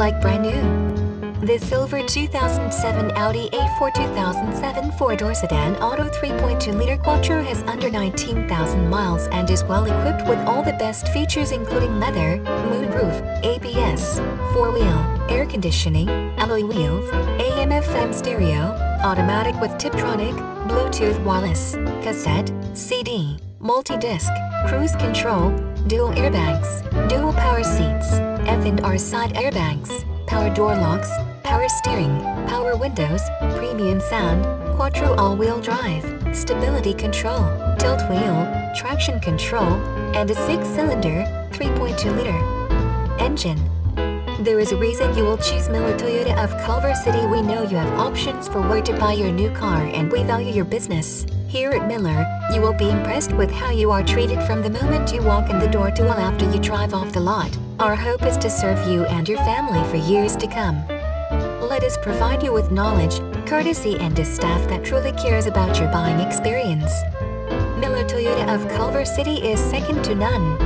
like brand new. The silver 2007 Audi A4 2007 four-door sedan auto 3.2-liter Quattro has under 19,000 miles and is well equipped with all the best features including leather, moonroof, ABS, four-wheel, air conditioning, alloy wheels, AM/FM stereo, automatic with Tiptronic, Bluetooth wireless, cassette, CD, multi-disc, cruise control, dual airbags, dual power seats, F&R side airbags, power door locks, power steering, power windows, premium sound, Quattro all-wheel drive, stability control, tilt wheel, traction control, and a 6-cylinder, 3.2-liter engine. There is a reason you will choose Miller Toyota of Culver City. We know you have options for where to buy your new car and we value your business. Here at Miller, you will be impressed with how you are treated from the moment you walk in the door to well after you drive off the lot. Our hope is to serve you and your family for years to come. Let us provide you with knowledge, courtesy, and a staff that truly cares about your buying experience. Miller Toyota of Culver City is second to none.